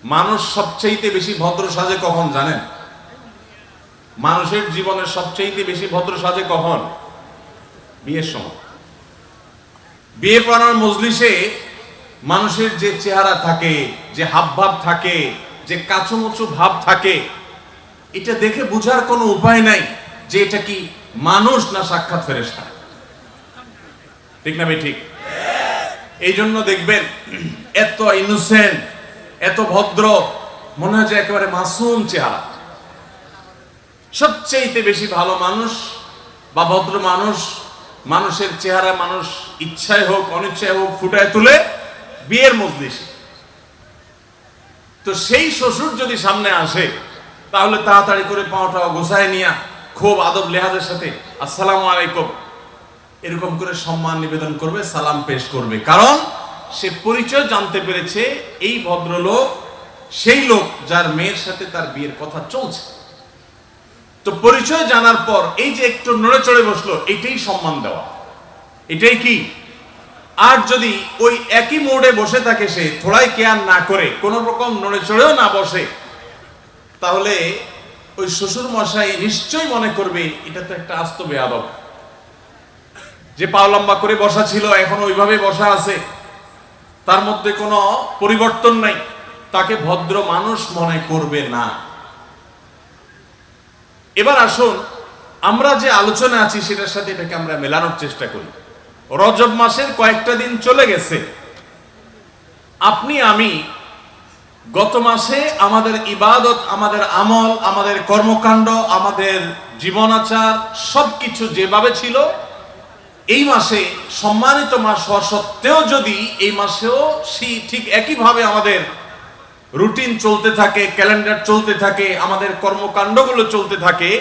মানুষ সবচেয়ে বেশি ভদ্র সাজে কখন জানেন? মানুষের জীবনের সবচেয়ে বেশি ভদ্র সাজে কখন? বিয়ের সময়। বিয়ে পড়ানোর মজলিসে মানুষের যে চেহারা থাকে, যে হাবভাব থাকে, যে কাচুমুচু ভাব থাকে, এটা দেখে বোঝার কোনো উপায় নাই যে এটা কি মানুষ না সাক্ষাৎ ফেরেশতা। ঠিক না? ঠিক। এই জন্য দেখবেন এত ইনোসেন্ট, এত ভদ্র, মনে হয় যে একেবারে মাসুম চেহারা। সবচেয়ে বেশি ভালো মানুষ বা ভদ্র মানুষ, মানুষের চেহারা মানুষ ইচ্ছায় হোক অনিচ্ছায় হোক ফুটায় তুলে বিয়ের মজলিসে। তো সেই শ্বশুর যদি সামনে আসে তাহলে তাড়াতাড়ি করে পাওয়াটা গোছায় নিয়া খুব আদব লেহাজের সাথে আসসালামু আলাইকুম এরকম করে সম্মান নিবেদন করবে, সালাম পেশ করবে। কারণ সে পরিচয় জানতে পেরেছে এই ভদ্রলোক সেই লোক যার মেয়ের সাথে তার বিয়ের কথা চলছে। তো পরিচয় জানার পর এই যে একটু নড়ে চড়ে বসলো, এটাই সম্মান দেওয়া, এটাই কি। আর যদি ওই একই মোড়ে বসে থাকে, সে থোড়াই কেয়ার না করে কোন রকম নড়ে চড়েও না বসে, তাহলে ওই শ্বশুর মশাই নিশ্চয়ই মনে করবে এটা তো একটা আস্ত বেয়াদব, যে পা লম্বা করে বসা ছিল এখন ওইভাবে বসা আছে, তার মধ্যে কোনো পরিবর্তন নাই, তাকে ভদ্র মানুষ মনে করবে না। এবার আসুন আমরা যে আলোচনা আছি সেটার সাথে এটাকে আমরা মেলানোর চেষ্টা করি। রজব মাসের কয়েকটা দিন চলে গেছে। আপনি আমি গত মাসে আমাদের ইবাদত, আমাদের আমল, আমাদের কর্মকাণ্ড, আমাদের জীবনাচার সবকিছু যেভাবে ছিল, এই মাসে সম্মানিত মাস হওয়া সত্ত্বেও যদি এই মাসেও ঠিক একইভাবে আমাদের রুটিন চলতে থাকে, ক্যালেন্ডার চলতে থাকে, আমাদের কর্মকাণ্ডগুলো চলতে থাকে,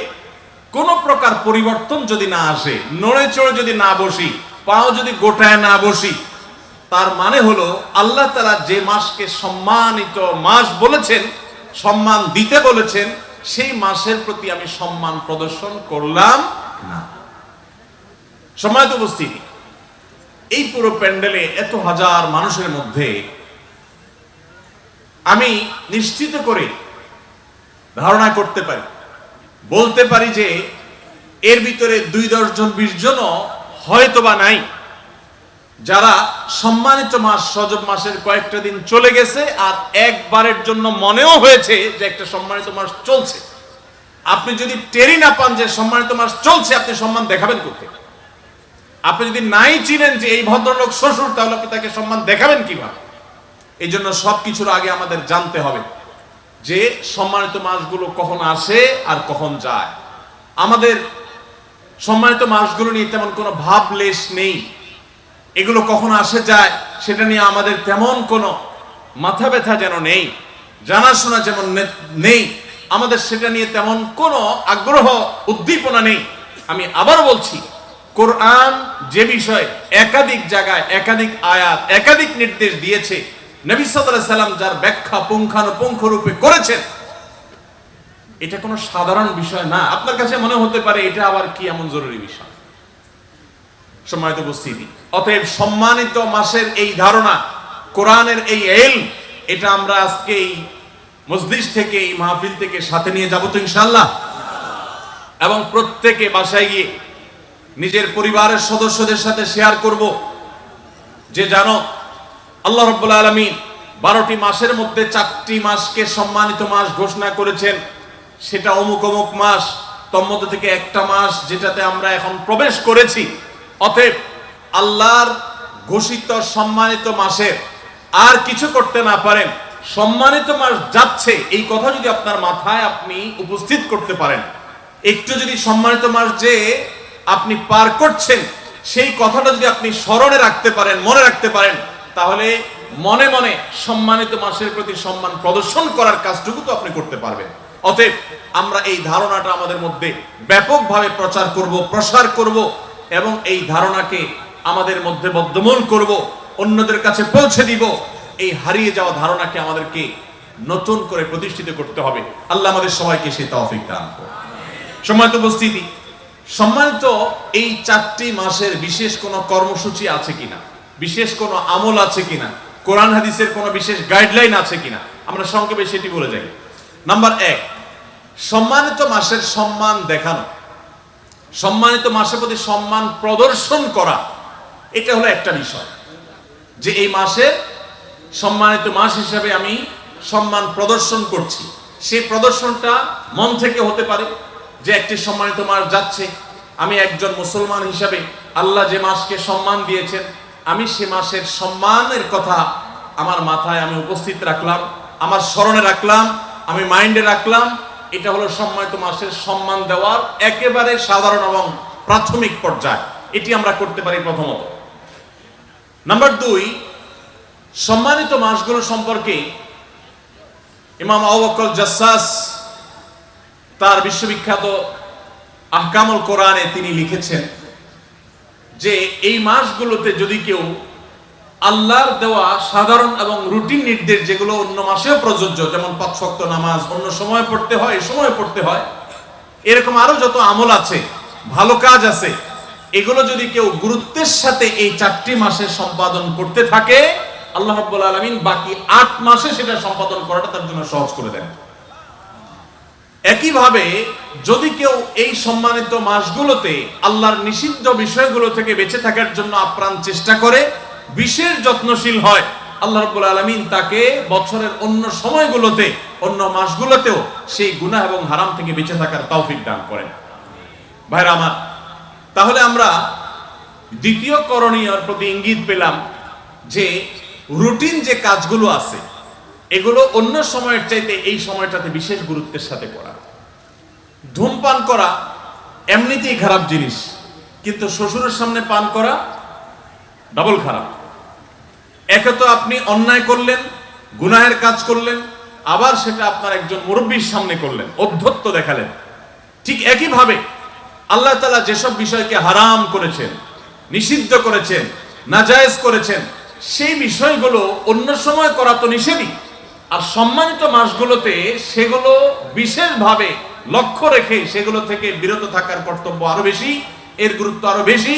কোনো প্রকার পরিবর্তন যদি না আসে, নড়ে চড়ে যদি না বসি, পাও যদি গোটায় না বসি, তার মানে হলো আল্লাহ তাআলা যে মাসকে সম্মানিত মাস বলেছেন, সম্মান দিতে বলেছেন, সেই মাসের প্রতি আমি সম্মান প্রদর্শন করলাম না। সম্মানিত উপস্থিতি, এই পুরো প্যান্ডেলে এত হাজার মানুষের মধ্যে আমি নিশ্চিত করে ধারণা করতে পারি, বলতে পারি যে এর ভিতরে 2-10 জন 20 জনও হয়তোবা নাই যারা সম্মানিত মাস রজব মাসের কয়েকটা দিন চলে গেছে আর একবারের জন্য মনেও হয়েছে যে একটা সম্মানিত মাস চলছে। আপনি যদি টেরি না পান যে সম্মানিত মাস চলছে, আপনি সম্মান দেখাবেন কোথায়? আপনি যদি নাই চিনেন যে এই ভদ্রলোক শ্বশুর, তাহলে আপনি তাকে সম্মান দেখাবেন কিভাবে? এই জন্য সবকিছুর আগে আমাদের জানতে হবে যে সম্মানিত মাসগুলো কখন আসে আর কখন যায়। আমাদের সম্মানিত মাসগুলো নিয়ে তেমন কোনো ভাবলেশ নেই। এগুলো কখন আসে যায় সেটা নিয়ে আমাদের তেমন কোনো মাথা ব্যথা যেন নেই, জানাশোনা যেমন নেই, আমাদের সেটা নিয়ে তেমন কোনো আগ্রহ উদ্দীপনা নেই। আমি আবার বলছি, কোরআন যে বিষয়ে একাধিক জায়গায় একাধিক আয়াত একাধিক নির্দেশ দিয়েছে, নবী সাল্লাল্লাহু আলাইহি সাল্লাম যার ব্যাখ্যা পুঙ্খানুপুঙ্খ রূপে করেছেন, এটা কোনো সাধারণ বিষয় না। আপনার কাছে মনে হতে পারে এটা আবার কি এমন জরুরি বিষয়। সম্মানিত উপস্থিতি, অতএব সম্মানিত মাসের এই ধারণা, কোরআনের এই ইলম, এটা আমরা আজকে এই মজলিস থেকে, এই মাহফিল থেকে সাথে নিয়ে যাব তো ইনশাআল্লাহ। এবং প্রত্যেকে বাসায় গিয়ে নিজের পরিবারের সদস্যদের সাথে শেয়ার করব যে জানো আল্লাহ রাব্বুল আলামিন 12টি মাসের মধ্যে 4টি মাসকে সম্মানিত মাস ঘোষণা করেছেন, সেটা অমুক অমুক মাস, তোর মধ্যে থেকে একটা মাস যেটাতে আমরা এখন প্রবেশ করেছি। অতএব আল্লাহর ঘোষিত সম্মানিত মাসের আর কিছু করতে না পারেন, সম্মানিত মাস যাচ্ছে এই কথা যদি আপনার মাথায় আপনি উপস্থিত করতে পারেন, একটু যদি সম্মানিত মাস যে আপনি পার করছেন সেই কথাটা যদি আপনি স্মরণে রাখতে পারেন, মনে রাখতে পারেন, তাহলে মনে মনে সম্মানিত মাসের প্রতি সম্মান প্রদর্শন করার কাজটুকু তো আপনি করতে পারবেন। অতএব আমরা এই ধারণাটা আমাদের মধ্যে ব্যাপকভাবে প্রচার করব, প্রসার করব এবং এই ধারণাকে আমাদের মধ্যে বদ্ধমূল করব, অন্যদের কাছে পৌঁছে দিব। এই হারিয়ে যাওয়া ধারণাকে আমাদেরকে নতুন করে প্রতিষ্ঠিত করতে হবে। আল্লাহ আমাদের সবাইকে সেই তৌফিক দান করুন। সম্মানিত উপস্থিতি, সম্মানিত এই 4টি মাসের বিশেষ কোনো কর্মসূচি আছে কিনা, বিশেষ কোনো আমল আছে কিনা, কোরআন হাদিসের কোনো বিশেষ গাইডলাইন আছে কিনা, আমরা সংক্ষেপে সেটি বলে যাই। নাম্বার 1, সম্মানিত মাসের সম্মান দেখানো, সম্মানিত মাসের প্রতি সম্মান প্রদর্শন করা, এটা হলো একটা বিষয় যে এই মাসের সম্মানিত মাস হিসেবে আমি সম্মান প্রদর্শন করছি। সেই প্রদর্শনটা মন থেকে হতে পারে যে একটি সম্মানিত মাস যাচ্ছে, আমি একজন মুসলমান হিসাবে আল্লাহ যে মাসকে সম্মান দিয়েছেন, আমি সে মাসের সম্মানের কথা আমার মাথায় আমি উপস্থিত রাখলাম, আমার স্মরণে রাখলাম, আমি মাইন্ডে রাখলাম। এটা হলো সম্মানিত মাসের সম্মান দেওয়ার একেবারে সাধারণ এবং প্রাথমিক পর্যায়। এটি আমরা করতে পারি প্রথমত। নাম্বার 2, সম্মানিত মাসগুলো সম্পর্কে ইমাম আবু বকর জাসসাস তার বিশ্ববিখ্যাত আহকামুল কোরআনে তিনি লিখেছেন যে এই মাসগুলোতে যদি কেউ আল্লাহর দেওয়া সাধারণ এবং রুটিন নির্দেশ যেগুলো অন্য মাসেও প্রযোজ্য, যেমন 5 ওয়াক্ত নামাজ অন্য সময় পড়তে হয়, এই সময় পড়তে হয়, এরকম আরো যত আমল আছে, ভালো কাজ আছে, এগুলো যদি কেউ গুরুত্বের সাথে এই 4টি মাসে সম্পাদন করতে থাকে, আল্লাহ রাব্বুল আলামিন বাকি 8 মাসে সেটা সম্পাদন করাটা তার জন্য সহজ করে দেন। একইভাবে যদি কেউ এই সম্মানিত মাসগুলোতে আল্লাহর নিষিদ্ধ বিষয়গুলো থেকে বেঁচে থাকার জন্য আপ্রাণ চেষ্টা করে, বিশেষ যত্নশীল হয়, আল্লাহ রাব্বুল আলামিন তাকে বছরের অন্য সময়গুলোতে, অন্য মাসগুলোতেও সেই গুনাহ এবং হারাম থেকে বেঁচে থাকার তৌফিক দান করেন। ভাইরা আমার, তাহলে আমরা দ্বিতীয় করণীয়র প্রতি ইঙ্গিত পেলাম যে রুটিন যে কাজগুলো আছে এগুলো অন্য সময়ের চাইতে এই সময়টাতে বিশেষ গুরুত্বের সাথে করা। ধূমপান করা এমনিতেই খারাপ জিনিস, কিন্তু শ্বশুরের সামনে পান করা ডাবল খারাপ। একে তো আপনি অন্যায় করলেন, গুনাহের কাজ করলেন, আবার সেটা আপনার একজন মুরব্বীর সামনে করলেন, অধ্যত্ব দেখালেন। ঠিক একইভাবে আল্লাহ তাআলা যেসব বিষয়কে হারাম করেছেন, নিষিদ্ধ করেছেন, নাজায়েজ করেছেন, সেই বিষয়গুলো অন্য সময় করা তো নিষেধই, আর সম্মানিত মাসগুলোতে সেগুলো বিশেষভাবে লক্ষ্য রেখে সেগুলো থেকে বিরত থাকার কর্তব্য আরো বেশি, এর গুরুত্ব আরো বেশি।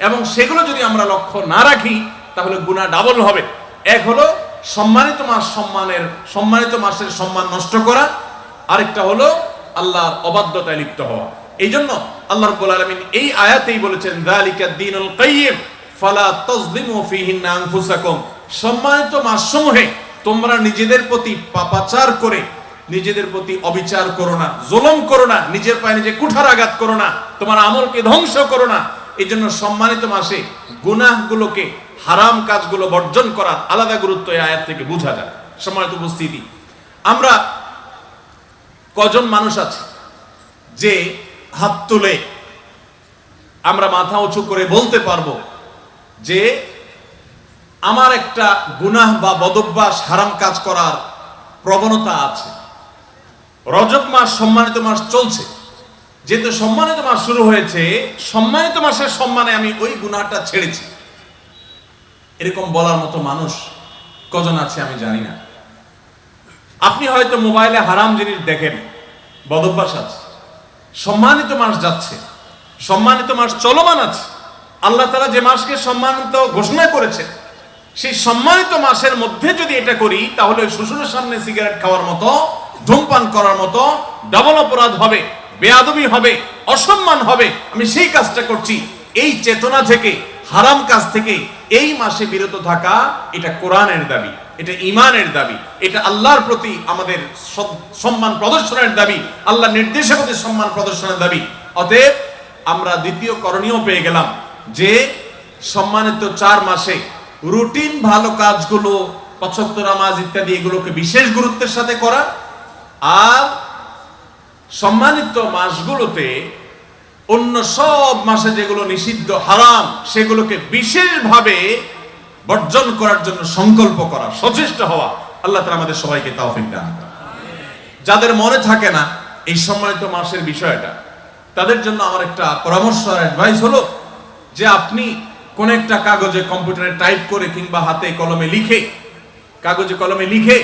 এবং সেগুলো যদি আমরা লক্ষ্য না রাখি তাহলে গুনাহ ডাবল হবে। এক হলো সম্মানিত মাসের সম্মান নষ্ট করা, আরেকটা হলো আল্লাহর অবাধ্যতায় লিপ্ত হওয়া। এই জন্য আল্লাহ রাব্বুল আলামিন এই আয়াতেই বলেছেন, যালিকা দ্বীনুল কাইয়্যিম ফালা তাযলিমু ফীহিন্না আনফুসাকুম, সম্মানিত মাসসমূহে তোমরা নিজেদের প্রতি পাপাচার করে, নিজেদের প্রতি অবিচার করো না, জুলুম করো না, নিজের পায়ে নিজে কুঠারাঘাত করো না, তোমার আমলকে ধ্বংস করো না। এই জন্য সম্মানিত মাসে গুনাহগুলোকে, হারাম কাজগুলো বর্জন করার আলাদা গুরুত্ব এই আয়াত থেকে বোঝা যায়। সম্মানিত উপস্থিতি, আমরা কজন মানুষ আছে যে হাত তুলে আমরা মাথা উঁচু করে বলতে পারবো যে আমার একটা গুনাহ বা বদভ্যাস, হারাম কাজ করার প্রবণতা আছে? রজব মাস সম্মানিত মাস চলছে, যেহেতু সম্মানিত মাস শুরু হয়েছে, সম্মানিত মাসের সম্মানে আমি ওই গুনাহটা ছেড়েছি, এরকম বলার মতো মানুষ কজন আছে আমি জানি না। আপনি হয়তো মোবাইলে হারাম জিনিস দেখেন, বদভ্যাস আছে, সম্মানিত মাস যাচ্ছে, সম্মানিত মাস চলমান আছে, আল্লাহ তাআলা যে মাসকে সম্মানিত ঘোষণা করেছে, সেই সম্মানিত মাসের মধ্যে যদি এটা করি তাহলে শ্বশুরের সামনে সিগারেট খাওয়ার মতো, ধূমপান করার মতো ডাবল অপরাধ হবে, বেয়াদবি হবে, অসম্মান হবে। আমি সেই কাজটা করছি, এই চেতনা থেকে, হারাম কাজ থেকে এই মাসে বিরত থাকা, এটা কোরআনের দাবি, এটা ঈমানের দাবি, এটা আল্লাহর প্রতি আমাদের সম্মান প্রদর্শনের দাবি, আল্লাহর নির্দেশের প্রতি সম্মান প্রদর্শনের দাবি। অতএব আমরা দ্বিতীয় করণীয় পেয়ে গেলাম যে সম্মানিত 4 মাসে রুটিন ভালো কাজগুলো, 5 ওয়াক্ত নামাজ ইত্যাদি, এগুলোকে বিশেষ গুরুত্বের সাথে করা, আর সম্মানিত মাসগুলোতে অন্য সব মাসে যেগুলো নিষিদ্ধ, হারাম, সেগুলোকে বিশেষভাবে বর্জন করার জন্য সংকল্প করা, সচেষ্ট হওয়া। আল্লাহ তাআলা আমাদের সবাইকে তৌফিক দান করেন। যাদের মনে থাকে না এই সম্মানিত মাসের বিষয়টা, তাদের জন্য আমার একটা পরামর্শ আর অ্যাডভাইস হলো যে আপনি কোন একটা কাগজে, কম্পিউটারে টাইপ করে কিংবা হাতে কলমে লিখে, কাগজে কলমে লিখে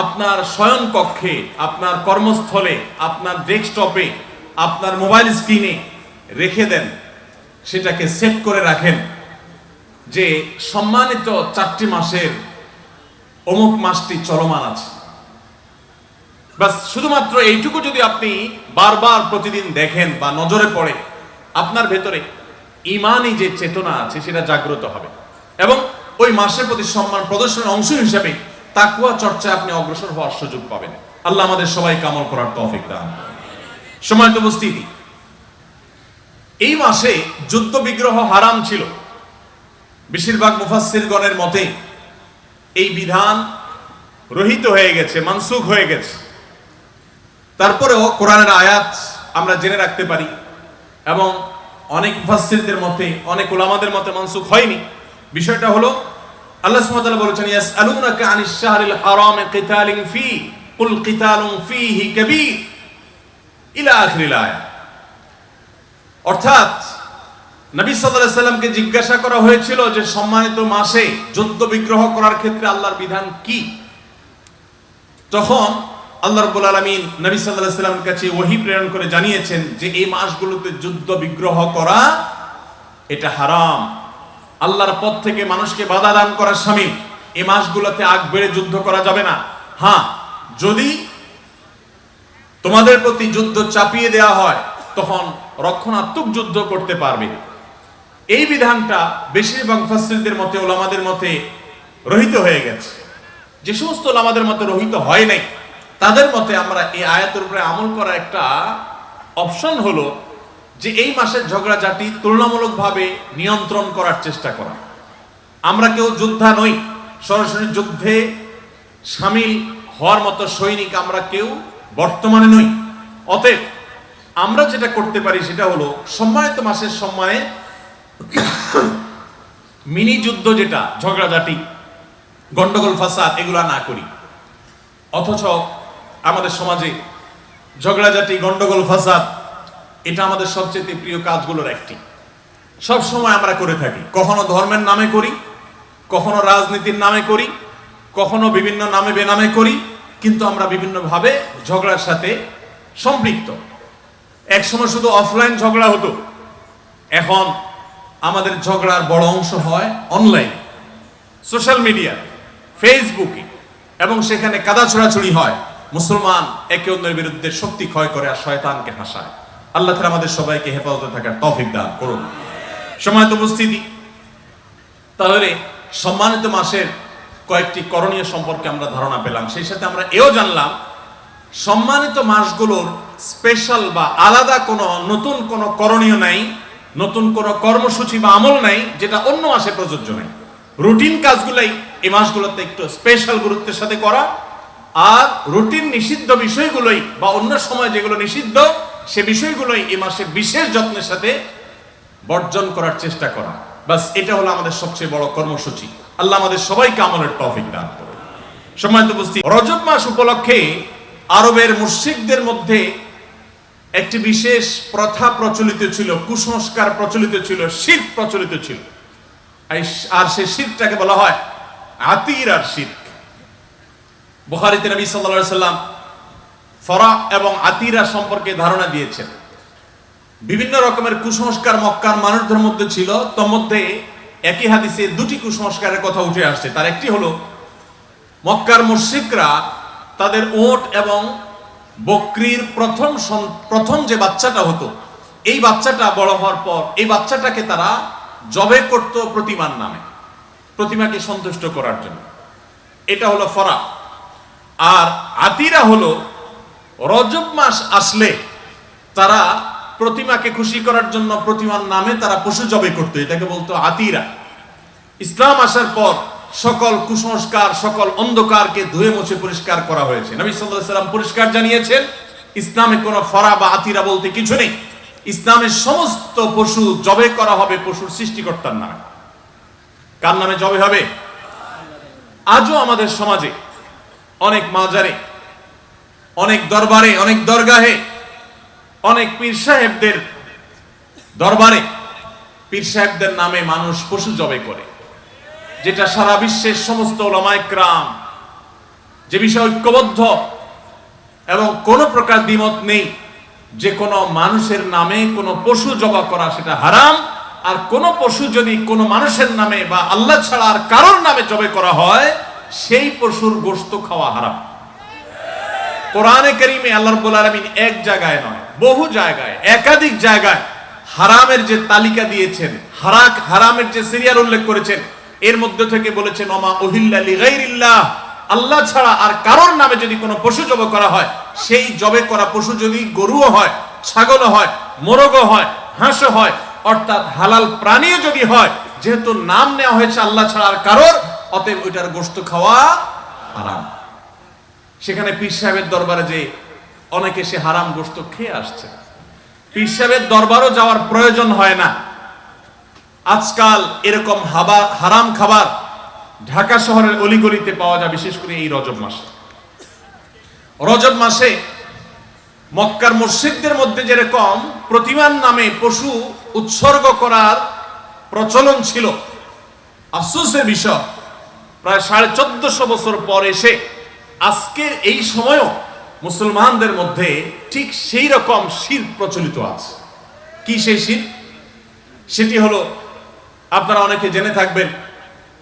আপনার শয়ন কক্ষে, আপনার কর্মস্থলে, আপনার ডেস্কটপে, আপনার মোবাইল স্ক্রিনে রেখে দেন, সেটাকে সেট করে রাখেন যে সম্মানিত 4টি মাসের অমুক মাসটি চলমান আছে, বাস শুধুমাত্র এইটুকু যদি আপনি বারবার প্রতিদিন দেখেন বা নজরে পড়ে, আপনার ভেতরে ইমানি যে চেতনা আছে সেটা জাগ্রত হবে এবং ওই মাসের প্রতি সম্মান প্রদর্শনের অংশ হিসেবে তাকওয়া চর্চায় আপনি অগ্রসর হওয়ার সুযোগ পাবেন। আল্লাহ আমাদের সবাইকে আমল করার তৌফিক দান। সম্মানিত উপস্থিতি, এই মাসে যুদ্ধ বিগ্রহ হারাম ছিল। বেশিরভাগ মুফাসসিরগণের মতে এই বিধান রহিত হয়ে গেছে, মানসুখ হয়ে গেছে। তারপরেও কোরআনের আয়াত আমরা জেনে রাখতে পারি এবং অনেক মুফাসসিরদের মতে, অনেক উলামাদের মতে মানসুখ হয়নি। বিষয়টা হলো আল্লাহ সুবহানাহু ওয়া তাআলা বলেছেন, ইয়াসআলুনাকা আনিশ শাহরিল হারাম কিতালিন ফি কুল কিতালুন ফীহি কাবীর ইলা আখিরিল আয়াত। অর্থাৎ নবী সাল্লাল্লাহু আলাইহি সাল্লামকে জিজ্ঞাসা করা হয়েছিল যে সম্মানিত মাসে যুদ্ধ বিগ্রহ করার ক্ষেত্রে আল্লাহর বিধান কি। তখন আল্লাহ রাব্বুল আলামিন নবী সাল্লাল্লাহু আলাইহি সাল্লামের কাছে ওহী প্রেরণ করে জানিয়েছেন যে এই মাসগুলোতে যুদ্ধ বিগ্রহ করা এটা হারাম, আল্লাহর পথ থেকে মানুষকে বাধা দান করা শামিল। এই মাসগুলোতে আগ বেড়ে যুদ্ধ করা যাবে না। হ্যাঁ, যদি তোমাদের প্রতি যুদ্ধ চাপিয়ে দেওয়া হয় তখন রক্ষণাত্মক যুদ্ধ করতে পারবে। এই বিধানটা বেশিরভাগ মুফাসসিরদের মতে, ওলামাদের মতে রহিত হয়ে গেছে। যে সমস্ত ওলামাদের মতে রহিত হয় নাই, তাদের মতে আমরা এই আয়াতের উপরে আমল করা একটা অপশন হলো যে এই মাসের ঝগড়াঝাটি তুলনামূলকভাবে নিয়ন্ত্রণ করার চেষ্টা করা। আমরা কেউ যোদ্ধা নই, সরাসরি যুদ্ধে শামিল হওয়ার মতো সৈনিক আমরা কেউ বর্তমানে নই। অতএব আমরা যেটা করতে পারি সেটা হলো সম্মানিত মাসের সম্মানে মিনি যুদ্ধ, যেটা ঝগড়াঝাটি, গন্ডগোল, ফাসাদ, এগুলা না করি। অথচ আমাদের সমাজে ঝগড়াঝাটি, গন্ডগোল, ফাসাদ এটা আমাদের সবচেয়ে প্রিয় কাজগুলোর একটি। সব সময় আমরা করে থাকি। কখনো ধর্মের নামে করি, কখনো রাজনীতির নামে করি, কখনো বিভিন্ন নামে বেনামে করি, কিন্তু আমরা বিভিন্নভাবে ঝগড়ার সাথে সম্পৃক্ত। একসময় শুধু অফলাইন ঝগড়া হতো, এখন আমাদের ঝগড়ার বড় অংশ হয় অনলাইন, সোশ্যাল মিডিয়া, ফেসবুকে, এবং সেখানে কাদা ছোড়াছুড়ি হয়। মুসলমান একে অন্যের বিরুদ্ধে শক্তি ক্ষয় করে আর শয়তানকে হাসায়। আল্লাহ তাআলা আমাদের সবাইকে হেফাজতে থাকার তৌফিক দান করুন। সম্মানিত উপস্থিতি, তাহলে সম্মানিত মাসের কয়েকটি করণীয় সম্পর্কে আমরা ধারণা পেলাম। সেই সাথে আমরা এও জানলাম সম্মানিত মাসগুলোর স্পেশাল বা আলাদা কোনো নতুন কোনো করণীয় নাই, নতুন কোনো কর্মসূচি বা আমল নাই যেটা অন্য মাসে প্রযোজ্য নেই। রুটিন কাজগুলাই এই মাসগুলোতে একটু স্পেশাল গুরুত্বের সাথে করা, আর রুটিন নিষিদ্ধ বিষয়গুলোই বা অন্য সময় যেগুলো নিষিদ্ধ সে বিষয়গুলোই এই মাসে বিশেষ যত্নের সাথে বর্জন করার চেষ্টা করা। বাস এটা হলো আমাদের সবচেয়ে বড় কর্মসূচি। আল্লাহ আমাদের সবাইকে আমলের তৌফিক দান করুন। সম্মানিত উপস্থিতি, রজব মাস উপলক্ষে আরবের মুশরিকদের মধ্যে একটি বিশেষ প্রথা প্রচলিত ছিল, কুসংস্কার প্রচলিত ছিল, শিরক প্রচলিত ছিল। আর সেই শিরকটাকে বলা হয় আতিরার শিরক। বুখারীতে নবী সাল্লাল্লাহু আলাইহি সাল্লাম ফরা এবং আতিরা সম্পর্কে ধারণা দিয়েছেন। বিভিন্ন রকমের কুসংস্কার মক্কার মানুষদের মধ্যে ছিল। তোর মধ্যে একই হাদিসে দুটি কুসংস্কারের কথা উঠে আসছে। তার একটি হলো মক্কার মুশরিকরা তাদের ওট এবং বকরির প্রথম যে বাচ্চাটা হতো, এই বাচ্চাটা বড় হওয়ার পর এই বাচ্চাটাকে তারা জবে করত প্রতিমার নামে, প্রতিমাকে সন্তুষ্ট করার জন্য। এটা হলো ফরা। আর আতিরা হলো রজব মাস আসলে তারা প্রতিমাকে খুশি করার জন্য প্রতিমার নামে তারা পশু জবে করতো, এটাকে বলতো আতিরা। ইসলাম আসার পর সকল কুসংস্কার, সকল অন্ধকারকে ধুয়ে মুছে পরিষ্কার করা হয়েছে। নবী সাল্লাল্লাহু আলাইহি সাল্লাম পরিষ্কার জানিয়েছেন ইসলামে কোনো ফরা বা আতিরা বলতে কিছু নেই। ইসলামের সমস্ত পশু জবে করা হবে পশুর সৃষ্টিকর্তার নামে। কার নামে জবে হবে? আজও আমাদের সমাজে অনেক মাজারে, অনেক দরবারে, অনেক দরগাহে, অনেক পীর সাহেবদের দরবারে পীর সাহেবদের নামে মানুষ পশু জবে করে, যেটা সারা বিশ্বের সমস্ত উলামায়ে কেরাম যে বিষয়ে ঐক্যবদ্ধ এবং কোনো প্রকার দ্বিমত নেই যে কোনো মানুষের নামে কোনো পশু জবাই করা সেটা হারাম। আর কোনো পশু যদি কোনো মানুষের নামে বা আল্লাহ ছাড়া আর কারোর নামে জবাই করা হয় সেই পশুর গোশত খাওয়া হারাম। কোরআনে কারীমে আল্লাহ রাব্বুল আলামিন এক জায়গায় নয়, বহু জায়গায়, একাধিক জায়গায় হারামের যে তালিকা দিয়েছেন, হারামের যে সিরিয়াল উল্লেখ করেছেন, এর মধ্যে থেকে বলেছেন ওমা উহিল্লা লিগাইরিল্লাহ, আল্লাহ ছাড়া আর কারোর নামে যদি কোনো পশু জবাই করা হয়, সেই জবাই করা পশু যদি গরুও হয়, ছাগলও হয়, মোরগও হয়, হাঁসও হয়, অর্থাৎ হালাল প্রাণীও যদি হয়, যেহেতু নাম নেওয়া হয়েছে আল্লাহ ছাড়া আর কারোর, অতএব ওইটার গোশত খাওয়া হারাম। সেখানে পীর সাহেবের দরবারে যে অনেকে সে হারাম গোশত খেয়ে আসছে, পীর সাহেবের দরবারও যাওয়ার প্রয়োজন হয় না। আজকাল এরকম হারাম খাবার ঢাকা শহরের অলিগলিতে পাওয়া যায়, বিশেষ করে এই রজব মাসে। রজব মাসে মক্কার মসজিদদের মধ্যে যেরকম প্রতিমার নামে পশু উৎসর্গ করার প্রচলন ছিল, আফসোসের বিষয় প্রায় 1450 বছর পর এসে আজকের এই সময়ও মুসলমানদের মধ্যে ঠিক সেই রকম শিরক প্রচলিত আছে। কি সেই শিরক? সেটি হলো, আপনারা অনেকে জেনে থাকবেন,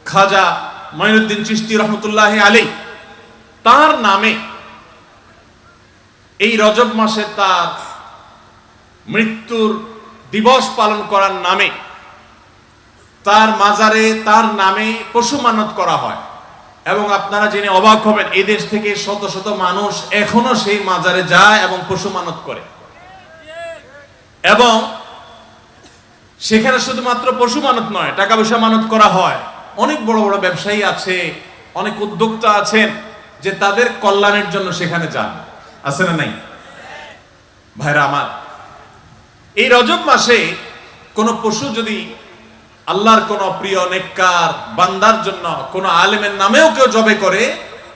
খাজা মঈনুদ্দিন চিশতি রহমতুল্লাহি আলাইহি তার নামে এই রজব মাসে তার মৃত্যুর দিবস পালন করার নামে তার মাজারে তার নামে পশু মানত করা হয়। এবং আপনারা জেনে অবাক হবেন, এই দেশ থেকে শত শত মানুষ এখনো সেই মাজারে যায় এবং পশু মানত করে। এবং সেখানে শুধুমাত্র পশু মানত নয়, টাকা পয়সা মানত করা হয়। অনেক বড় বড় ব্যবসায়ী আছে, অনেক উদ্যোক্তা আছেন যে তাদের কল্যাণের জন্য সেখানে যান, আছে না নাই? ভাইরা আমার, এই রজব মাসে কোনো পশু যদি আল্লাহর কোন প্রিয় নেককার বান্দার জন্য কোন আলেমের নামেও কেউ জবে করে,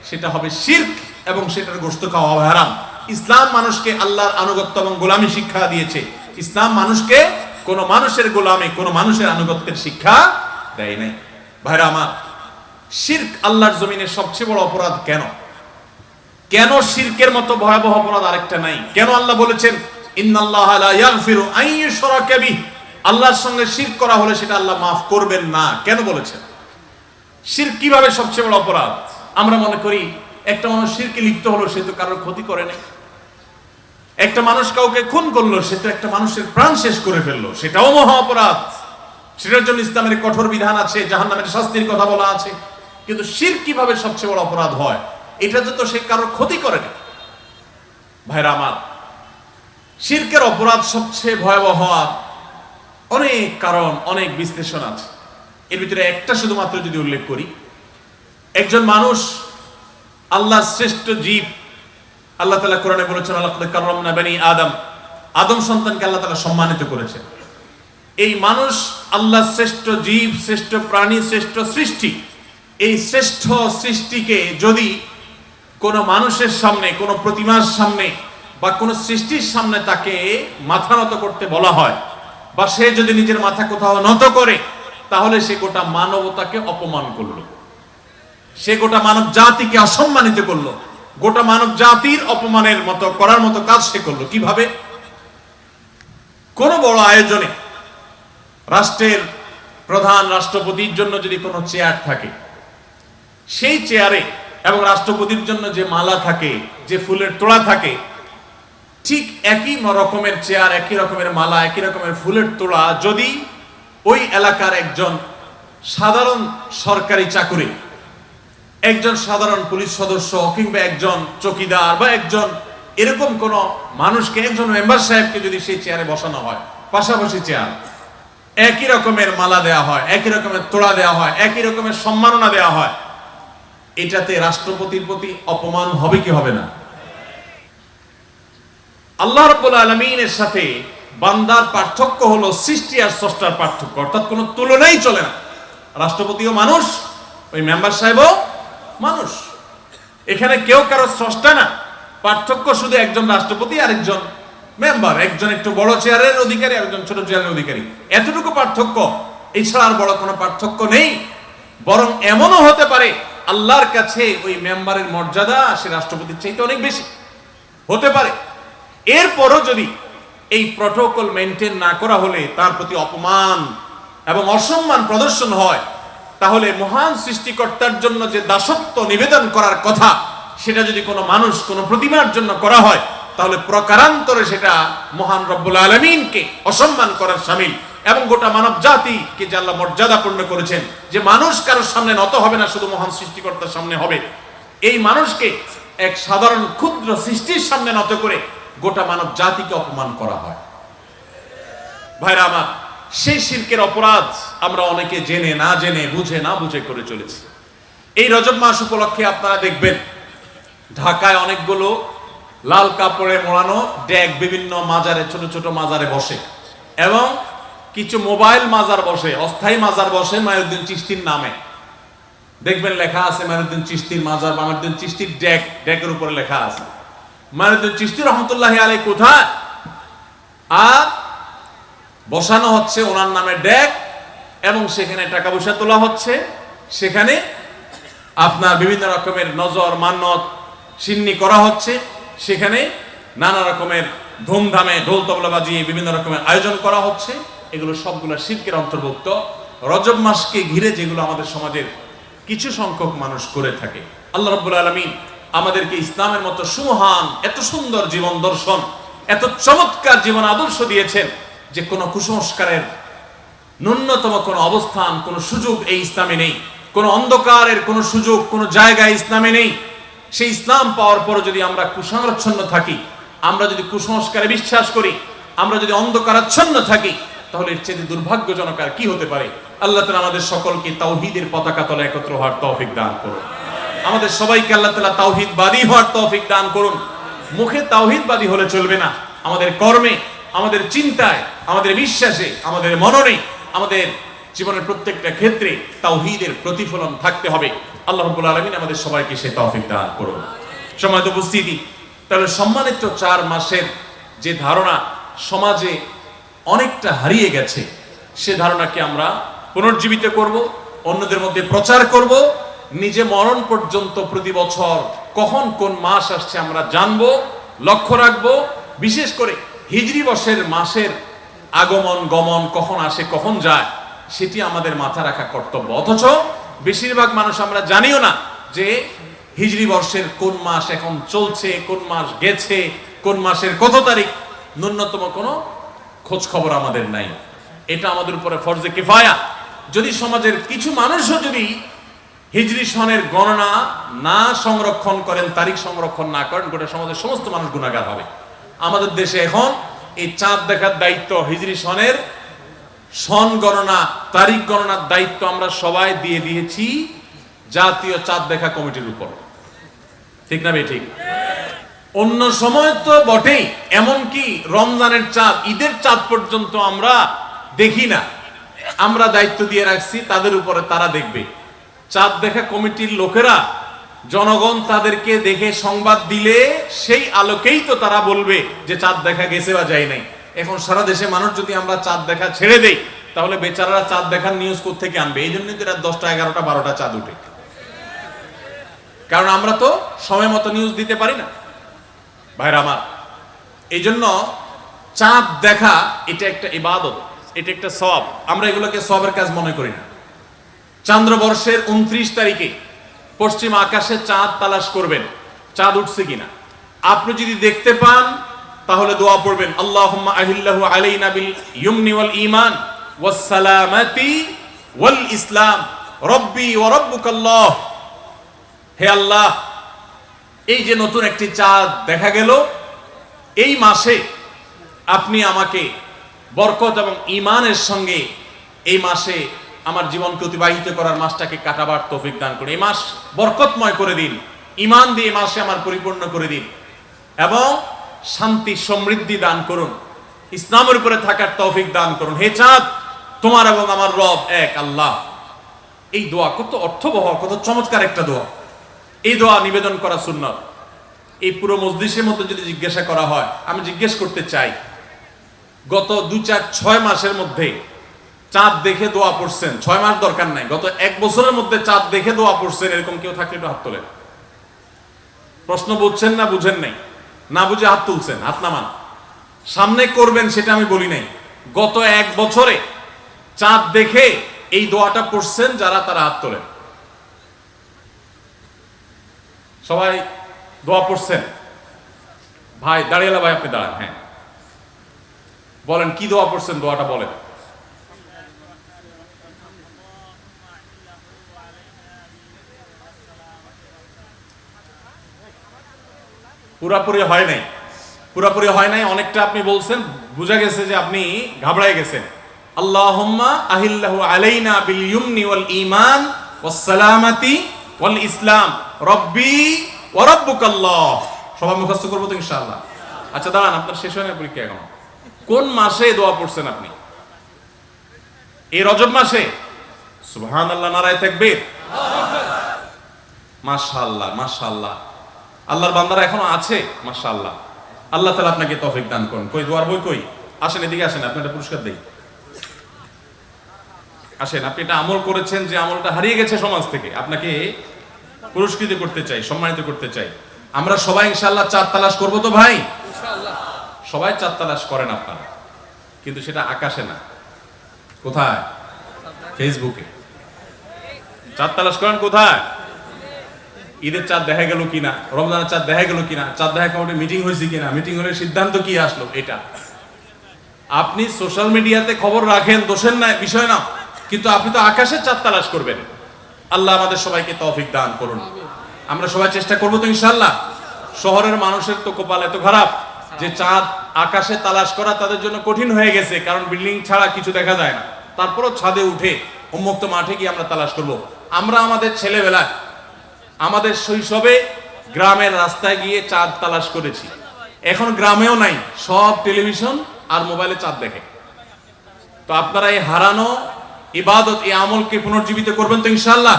সেটা হবে শিরক এবং সেটার গোশত খাওয়া হবে হারাম। ইসলাম মানুষকে আল্লাহর আনুগত্য এবং গোলামি শিক্ষা দিয়েছে। ইসলাম মানুষকে কোন মানুষের গোলামি, কোন মানুষের আনুগত্যের শিক্ষা দেয় নাই। ভাইরা আমার, শিরক আল্লাহর জমিনে সবচেয়ে বড় অপরাধ। কেন কেন শিরকের মতো ভয়াবহ অপরাধ আরেকটা নাই? কেন আল্লাহ বলেছেন ইন্নাল্লাহা লা ইয়াগফিরু আন ইউশরাকা বিহি, আল্লাহর সঙ্গে শিরক করা হলে সেটা আল্লাহ মাফ করবেন না? কেন বলেছেন? শিরক কিভাবে সবচেয়ে বড় অপরাধ? আমরা মনে করি একটা মানুষ শিরকে লিপ্ত হলো, সে তো কারোর ক্ষতি করে নাই। একটা মানুষ কাউকে খুন করলো, সে তো একটা মানুষের প্রাণ শেষ করে ফেললো, সেটাও মহা অপরাধ। সেটার জন্য ইসলামের কঠোর বিধান আছে, জাহান্নামের শাস্তির কথা বলা আছে। কিন্তু শিরক কিভাবে সবচেয়ে বড় অপরাধ হয়? এটা তো সে কারোর ক্ষতি করেনি। ভাইরা আমার, শিরকের অপরাধ সবচেয়ে ভয়াবহ হওয়ার অনেক কারণ, অনেক বিশ্লেষণ আছে। এর ভিতরে একটা শুধুমাত্র যদি উল্লেখ করি, একজন মানুষ আল্লাহর শ্রেষ্ঠ জীব, আল্লাহ তাআলা কোরআনে বলেছেন লাকাদ কাররামনা বানি আদম, আদম সন্তানকে আল্লাহ তাআলা সম্মানিত করেছেন। এই মানুষ আল্লাহর শ্রেষ্ঠ জীব, শ্রেষ্ঠ প্রাণী, শ্রেষ্ঠ সৃষ্টি। এই শ্রেষ্ঠ সৃষ্টিকে যদি কোনো মানুষের সামনে, কোনো প্রতিমার সামনে বা কোনো সৃষ্টির সামনে তাকে মাথা নত করতে বলা হয়, বা সে যদি নিজের মাথা কোথাও নত করে, তাহলে সে গোটা মানবতাকে অপমান করলো, সে গোটা মানব জাতিকে অসম্মানিত করলো, গোটা মানব জাতির অপমানের মতো করার মতো কাজ সে করলো। কিভাবে? কোন বড় আয়োজনে রাষ্ট্রের প্রধান রাষ্ট্রপতির জন্য যদি কোনো চেয়ার থাকে, সেই চেয়ারে এবং রাষ্ট্রপতির জন্য যে মালা থাকে, যে ফুলের তোড়া থাকে, ঠিক একই রকমের চেয়ার, একই রকমের মালা, একই রকমের ফুলের তোড়া যদি ওই এলাকার একজন সাধারণ সরকারি চাকুরি, একজন সাধারণ পুলিশ সদস্য কিংবা একজন চৌকিদার বা একজন এরকম কোন মানুষকে, একজন মেম্বার সাহেবকে যদি সেই চেয়ারে বসানো হয়, পাশাপাশি চেয়ার, একই রকমের মালা দেওয়া হয়, একই রকমের তোড়া দেওয়া হয়, একই রকমের সম্মাননা দেওয়া হয়, এটাতে রাষ্ট্রপতির প্রতি অপমান হবে কি হবে না? আল্লাহ রাব্বুল আলামিনের সাথে বান্দার পার্থক্য হলো সৃষ্টি আর স্রষ্টার পার্থক্য, অর্থাৎ কোনো তুলনাই চলে না। রাষ্ট্রপতিও মানুষ, ওই মেম্বার সাহেবও মানুষ। এখানে কেউ কারো স্রষ্টা না। পার্থক্য শুধু একজন রাষ্ট্রপতি আর একজন মেম্বার, একজন একটু বড় চেয়ারের অধিকারী আর একজন ছোট চেয়ারের অধিকারী, এতটুকু পার্থক্য। এছাড়া আর বড় কোনো পার্থক্য নেই। বরং এমনও হতে পারে আল্লাহর কাছে ওই মেম্বারের মর্যাদা সে রাষ্ট্রপতির চাইতে অনেক বেশি হতে পারে। এরপরও যদি এই প্রটোকল মেনটেন না করা হলে তার প্রতি অপমান এবং অসম্মান প্রদর্শন হয়, তাহলে মহান সৃষ্টিকর্তার জন্য যে দাসত্ব নিবেদন করার কথা, সেটা যদি কোনো মানুষ কোনো প্রতিমার জন্য করা হয় তাহলে প্রকারান্তরে সেটা মহান রব্বুল আলামিনকে অসম্মান করার শামিল এবং গোটা মানব জাতিকে যে আল্লাহ মর্যাদাপূর্ণ করেছেন যে মানুষ কারোর সামনে নত হবে না, শুধু মহান সৃষ্টিকর্তার সামনে হবে। এই মানুষকে এক সাধারণ ক্ষুদ্র সৃষ্টির সামনে নত করে গোটা মানব জাতিকে অপমান করা হয়। ভাইরা আমার, সেই শিরকের অপরাধ আমরা অনেকে জেনে না জেনে, বুঝে না বুঝে করে চলেছি। এই রজব মাস উপলক্ষে আপনারা দেখবেন ঢাকায় অনেকগুলো লাল কাপড়ে মোড়ানো ড্যাগ বিভিন্ন মাজারে, ছোট ছোট মাজারে বসে এবং কিছু মোবাইল মাজার বসে, অস্থায়ী মাজার বসে মাইনুদ্দিন চিশতির নামে। দেখবেন লেখা আছে মাইনুদ্দিন চিশতির মাজার বা মাইনুদ্দিন চিশতির ড্যাগ, ড্যাগের উপরে লেখা আছে মাইনুদ্দিন চিশতি রহমতুল্লাহি আলাইহি কোথায়, আর বসানো হচ্ছে ওনার নামে ড্যাগ এবং সেখানে টাকা পয়সা তোলা হচ্ছে, সেখানে আপনার বিভিন্ন রকমের নজর মান্নত সিন্নি করা হচ্ছে, সেখানে নানা রকমের ধুমধামে ঢোল তবলা বাজিয়ে বিভিন্ন রকমের আয়োজন করা হচ্ছে। এগুলো সবগুলো শিরকের অন্তর্ভুক্ত। রজব মাসকে ঘিরে যেগুলো আমাদের সমাজের কিছু সংখ্যক মানুষ করে থাকে, আল্লাহ রাব্বুল আলামিন আমাদেরকে ইসলামের মতো সুমহান, এত সুন্দর জীবন দর্শন, এত চমৎকার জীবন আদর্শ দিয়েছেন যে কোনো কুসংস্কারের ন্যূনতম কোনো অবস্থান, কোনো সুযোগ এই ইসলামে নেই। কোনো অন্ধকারের কোনো সুযোগ, কোনো জায়গায় ইসলামে নেই। সেই ইসলাম পাওয়ার পর যদি আমরা কুসংরচ্ছন্ন থাকি, আমরা যদি কুসংস্কারে বিশ্বাস করি, আমরা যদি অন্ধকারাচ্ছন্ন থাকি, তাহলে এর চেয়ে দুর্ভাগ্যজনক আর কি হতে পারে। আল্লাহ তাআলা আমাদের সকলকে তাওহীদের পতাকা তলে একত্র হওয়ার তৌফিক দান করুন। আমাদের সবাইকে আল্লাহ তাআলা তাওহীদবাদী হওয়ার তৌফিক দান করুন। মুখে তাওহীদবাদী হলে চলবে না, আমাদের কর্মে, আমাদের চিন্তায়, আমাদের বিশ্বাসে, আমাদের মননে, আমাদের জীবনের প্রত্যেকটা ক্ষেত্রে তাওহীদের প্রতিফলন থাকতে হবে। আল্লাহ রাব্বুল আলামিন আমাদের সবাইকে সেই তৌফিক দান করুন। সম্মানিত উপস্থিতি, তাহলে সম্মানিত 4 মাসের যে ধারণা সমাজে অনেকটা হারিয়ে গেছে, সে ধারণাকে আমরা পুনর্জীবিত করব, অন্যদের মধ্যে প্রচার করব। নিজে মরণ পর্যন্ত প্রতি বছর কখন কোন মাস আসছে আমরা জানবো, লক্ষ্য রাখবো। বিশেষ করে হিজরি বর্ষের মাসের আগমন গমন কখন আসে কখন যায় সেটি আমাদের মাথা রাখা কর্তব্য। অথচ বেশিরভাগ মানুষ আমরা জানিও না যে হিজরি বর্ষের কোন মাস এখন চলছে, কোন মাস গেছে, কোন মাসের কত তারিখ, ন্যূনতম কোনো খোঁজ খবর আমাদের নাই। এটা আমাদের উপরে ফরজে কিফায়া। যদি সমাজের কিছু মানুষও যদি হিজরি সনের গণনা না সংরক্ষণ করেন, তারিখ সংরক্ষণ না করেন, গোটা সমাজের সমস্ত মানুষ গুনাহগার হবে। আমাদের দেশে এখন এই চাঁদ দেখার দায়িত্ব, হিজরি সনের সন গণনা, তারিখ গণনার দায়িত্ব আমরা সবাই দিয়ে দিয়েছি জাতীয় চাঁদ দেখা কমিটির উপর। ঠিক না ভাই? ঠিক। অন্য সময় তো বটেই, এমনকি রমজানের চাঁদ, ঈদের চাঁদ পর্যন্ত আমরা দেখি না, আমরা দায়িত্ব দিয়ে রাখছি তাদের উপরে, তারা দেখবে। চাঁদ দেখা কমিটির লোকেরা, জনগণ তাদেরকে দেখে সংবাদ দিলে সেই আলোকেই তো তারা বলবে যে চাঁদ দেখা গেছে বা যায় নাই। এখন সারা দেশে মানুষ যদি আমরা চাঁদ দেখা ছেড়ে দেই, তাহলে বেচারারা চাঁদ দেখার নিউজ কোত্থেকে আনবে? এই জন্যই তো রাত 10টা 11টা 12টা চাঁদ উঠে, কারণ আমরা তো সময় মতো নিউজ দিতে পারি না। ভাইরা আমার, এই জন্য চাঁদ দেখা এটা একটা ইবাদত, এটা একটা সওয়াব। আমরা এগুলোকে সওয়াবের কাজ মনে করি না। চন্দ্রবর্ষের 29 তারিখে পশ্চিম আকাশে চাঁদ তালাশ করবেন, চাঁদ উঠছে কিনা। আপনি যদি দেখতে পান তাহলে দোয়া পড়বেন, আল্লাহুম্মা আহিল্লাহু আলাইনা বিল ইয়ুমনি ওয়াল ঈমান ওয়াস সালামাতি ওয়াল ইসলাম রব্বি ওয়া রাব্বুকাল্লাহ। হে আল্লাহ, এই যে নতুন একটি চাঁদ দেখা গেল, এই মাসে আপনি আমাকে বরকত এবং ঈমানের সঙ্গে এই মাসে আমার জীবনকে অতিবাহিত করার, মাসটাকে কাটাবার তৌফিক দান করুন। এই মাস বরকতময় করে দিন, ঈমান দিয়ে এই মাসে আমার পরিপূর্ণ করে দিন এবং শান্তি সমৃদ্ধি দান করুন, ইসলামের উপরে থাকার তৌফিক দান করুন। হে চাঁদ, তোমার এবং আমার রব এক আল্লাহ। এই দোয়া কত অর্থবহ, কত চমৎকার একটা দোয়া। এই দোয়া নিবেদন করা সুন্নাত। এই পুরো মজলিসের মধ্যে যদি জিজ্ঞাসা করা হয়, আমি জিজ্ঞেস করতে চাই, গত 2 4 6 মাসের মধ্যে চাঁদ দেখে দোয়া পড়ছেন, 6 মাস দরকার নাই, গত 1 বছরের মধ্যে চাঁদ দেখে দোয়া পড়ছেন, এরকম কেউ থাকলে একটু হাত তোলেন। প্রশ্ন বুঝছেন না বুঝেন নাই? না বুঝে হাত তুলছেন, হাত নামান। সামনে করবেন সেটা আমি বলি নাই, গত 1 বছরে চাঁদ দেখে এই দোয়াটা পড়ছেন যারা, তারা হাত তোলেন। সবাই দোয়া পড়ছেন? ভাই দাঁড়িয়ে ভাই, আপনি দাঁড়ান। হ্যাঁ বলেন কি দোয়া পড়ছেন, দোয়াটা বলেন। পুরাপুরি হয় নাই, পুরাপুরি হয় নাই, অনেকটা আপনি বলছেন, বোঝা গেছে যে আপনি ঘাবড়ায় গেছেন। আল্লাহুম্মা আহিল্লাহু আলাইনা বিল ইয়ুমনি ওয়াল ঈমান ওয়াস সালামাতি ওয়াল ইসলাম রব্বি ওয়া রাব্বুকাল্লাহ। সবাই মুখস্থ করব তো ইনশাআল্লাহ। আচ্ছা দাঁড়ান, আপনার শেষ হয় না পরীক্ষা এখন? কোন মাসে দোয়া পড়ছেন আপনি? এই রজব মাসে? সুবহানাল্লাহ, নারায়ে তাকবীর। মাশাআল্লাহ মাশাআল্লাহ, আল্লাহর বান্দারা এখনো আছে মাশাআল্লাহ। আল্লাহ তাআলা আপনাকে তৌফিক দান করুন। কই দোয়ার বই কই? আসেন এদিকে আসেন, আপনি একটা পুরস্কার দেই। আসেন, আপনি এটা আমল করেছেন যে আমলটা হারিয়ে গেছে সমাজ থেকে, আপনাকে পুরস্কৃত করতে চাই, সম্মানিত করতে চাই। আমরা সবাই ইনশাআল্লাহ চাঁদ তালাশ করব তো ভাই? ইনশাআল্লাহ। সবাই চাঁদ তালাশ করেন আপনারা, কিন্তু সেটা আকাশে না। কোথায়? ফেসবুকে। চাঁদ তালাশ করেন কোথায়? ঈদের চাঁদ দেখা গেল কিনা, রমজানের চাঁদ দেখা গেল কিনা, চাঁদ দেখা কমিটি মিটিং হয়েছে কিনা, মিটিং হলে সিদ্ধান্ত কি আসলো, এটা। আপনি সোশ্যাল মিডিয়াতে খবর রাখেন, দোষের না, বিষয় না, কিন্তু আপনি তো আকাশে চাঁদ তালাশ করবেন। আল্লাহ আমাদের সবাইকে তৌফিক দান করুন। আমরা সবাই চেষ্টা করবো তো ইনশাআল্লাহ। শহরের মানুষের তো কপাল এত খারাপ যে চাঁদ আকাশে তালাশ করা তাদের জন্য কঠিন হয়ে গেছে, কারণ বিল্ডিং ছাড়া কিছু দেখা যায় না। তারপরও ছাদে উঠে উন্মুক্ত মাঠে গিয়ে আমরা তালাশ করব। আমরা আমাদের ছেলেবেলায়, আমাদের শৈশবে গ্রামের রাস্তায় গিয়ে চাঁদ তালাশ করেছি। এখন গ্রামেও নাই, সব টেলিভিশন আর মোবাইলে চাঁদ দেখে। তো আপনারা এই হারানো ইবাদত, এই আমলকে পুনর্জীবিত করবেন তো ইনশাআল্লাহ।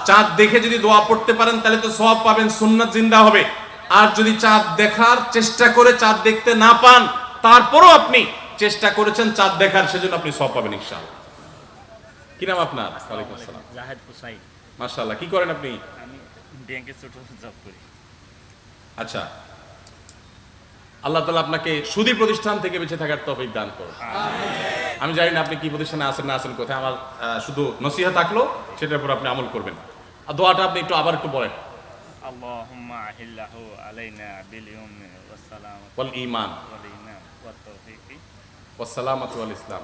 চাঁদ দেখে যদি দোয়া পড়তে পারেন তাহলে তো সওয়াব পাবেন, সুন্নাত জিন্দা হবে। আর যদি চাঁদ দেখার চেষ্টা করে চাঁদ দেখতে না পান, তারপরও আপনি চেষ্টা করেছেন চাঁদ দেখার, সেজন্য আপনি সওয়াব পাবেন ইনশাআল্লাহ। কি নাম আপনার? ওয়ালাইকুম আসসালাম। জাহেদ হুসাইন। মাশাআল্লাহ। কি করেন আপনি? আমি ব্যাংকে ছোট জব করি। আচ্ছা, আল্লাহ তাআলা আপনাকে সুদী প্রতিষ্ঠান থেকে বেঁচে থাকার তৌফিক দান করুন। আমি জানি না আপনি কি প্রতিষ্ঠানে আছেন না আছেন কোথায়, আমার শুধু নসিহত থাকলো, সেটার উপর আপনি আমল করবেন। আর দোয়াটা আপনি আবার একটু বলেন। আল্লাহুম্মা আহিল্লাহু আলাইনা বিল ইয়ুমনি ওয়াস সালামাতি ওয়াল ঈমান ওয়াল ঈমান ওয়াত তাওফীকি ওয়াস সালামাতু ওয়াল ইসলাম।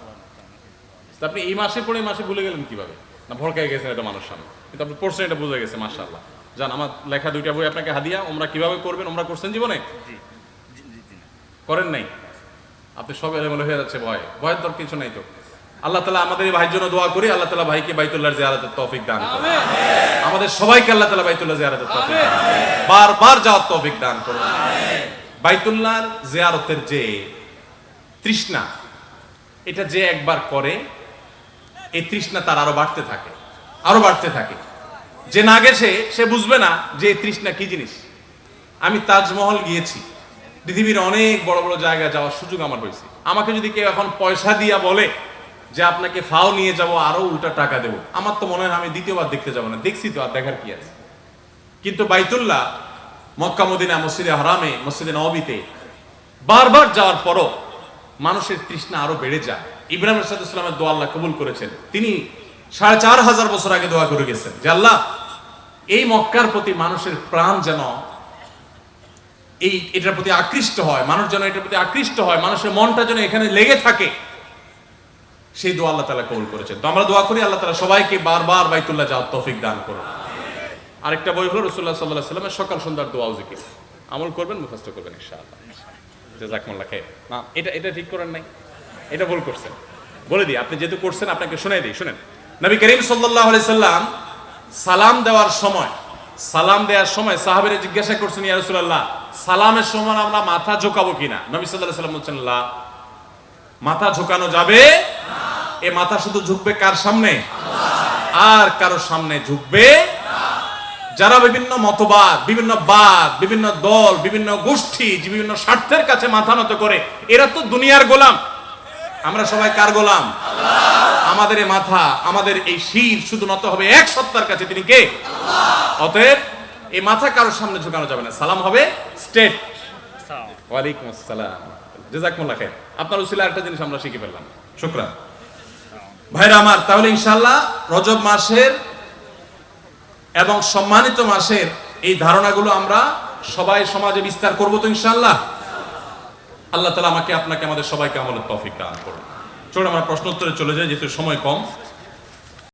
তো আপনি এই মাসে পড়ে এই মাসে ভুলে গেলেন কিভাবে? না ভড়কায় গেছেন এটা মানুষ সামনে, কিন্তু আপনি পড়ছেন, এটা বোঝা গেছে মাশাআল্লাহ। জান, আমার লেখা 2টা বই আপনাকে হাদিয়া। ওমরা কিভাবে করবেন, ওমরা করছেন জীবনে? জি জি জি না। করেন নাই? আপনি সব এলোমেলো হয়ে যাচ্ছে। ভয়ের তোর কিছু নাই তো। আল্লাহ তাআলা আমাদের এই ভাইয়ের জন্য দোয়া করি, আল্লাহ তাআলা ভাইকে বাইতুল্লাহর জিয়ারতের তৌফিক দান করুন। আমাদের সবাইকে আল্লাহ তাআলা বাইতুল্লাহ জিয়ারতের তৌফিক দান করুন, বারবার যাওয়ার তৌফিক দান করুন। বাইতুল্লাহর জিয়ারতের যে তৃষ্ণা, এটা যে একবার করে, এই তৃষ্ণা তার আরো বাড়তে থাকে, আরো বাড়তে থাকে। যে না গেছে সে বুঝবে না যে এই তৃষ্ণা কি জিনিস। আমি তাজমহল গিয়েছি, পৃথিবীর অনেক বড় বড় জায়গায় যাওয়ার সুযোগ আমার হয়েছে। আমাকে যদি কেউ এখন পয়সা দিয়া বলে যে আপনাকে ফাও নিয়ে যাব, আরো উল্টা টাকা দেবো, আমার তো মনে হয় আমি দ্বিতীয়বার দেখতে যাবো না। দেখছি তো, আর দেখার কি আছে। কিন্তু বাইতুল্লাহ, মক্কা মদিনা, মসজিদে হারামে, মসজিদে নববীতে বারবার যাওয়ার পরও মানুষের তৃষ্ণা আরো বেড়ে যায়। ইব্রাহিম আলাইহিস সালামের দোয়া আল্লাহ কবুল করেছেন। তিনি 4500 বছর আগে দোয়া করে গেছেন যে আল্লাহ, এই মক্কার প্রতি মানুষের প্রাণ যেন এটার প্রতি আকৃষ্ট হয়, মানুষ যেন এটার প্রতি আকৃষ্ট হয়, মানুষের মনটা যেন এখানে লেগে থাকে। সেই দোয়া আল্লাহ তাআলা কবুল করেছেন। তো আমরা দোয়া করি আল্লাহ তাআলা সবাইকে বারবার বাইতুল্লাহ যাওয়ার তৌফিক দান করুন। আরেকটা বই হলো রাসূলুল্লাহ সাল্লাল্লাহু আলাইহি ওয়াসাল্লামের সকাল সন্ধ্যার দোয়া ও জিকির। আমল করবেন, মুখস্থ করবেন ইনশাআল্লাহ। জাযাকুমুল্লাহ খাইর। না, এটা ঠিক করেন নাই, এটা ভুল করছেন। বলে দিই, আপনি যেহেতু করছেন আপনাকে শোনাই দিই, শুনেন। নবী করিম সাল্লাল্লাহু আলাইহি সাল্লাম সালাম দেওয়ার সময় সাহাবীরা জিজ্ঞাসা করছেন, ইয়া রাসূলুল্লাহ, সালামের সময় আমরা মাথা ঝোঁকাবো কিনা? নবী সাল্লাল্লাহু আলাইহি সাল্লাম বলছেন, লা, মাথা ঝোঁকানো যাবে না। এ মাথা শুধু ঝুঁকবে কার সামনে? আর কারো সামনে ঝুঁকবে না। যারা বিভিন্ন মতবাদ, বিভিন্ন বাদ, বিভিন্ন দল, বিভিন্ন গোষ্ঠী, বিভিন্ন স্বার্থের কাছে মাথা নত করে, এরা তো দুনিয়ার গোলাম। আমরা সবাই কার গোলাম? আল্লাহ। আমাদের এই মাথা, আমাদের এই শির শুধু নত হবে এক সত্তার কাছে, তিনি কে? আল্লাহ। অতএব এই মাথা কারোর সামনে ঝুঁকানো যাবে না, সালাম হবে স্ট্রেট। ওয়ালাইকুম আসসালাম, জাযাকুমুল্লাহ খাইর। আপনার উসিলায় একটা জিনিস আমরা শিখে ফেললাম, শুকরান। ভাইরা আমার, তাহলে ইনশাআল্লাহ রজব মাসের এবং সম্মানিত মাসের এই ধারণাগুলো আমরা সবাই সমাজে বিস্তার করবো তো ইনশাআল্লাহ। আল্লাহ তাআলা আমাকে আপনাকে আমাদের সবাইকে আমলের তৌফিক দান করুন। চলুন আমরা প্রশ্ন উত্তরে চলে যাই, যেহেতু সময় কম।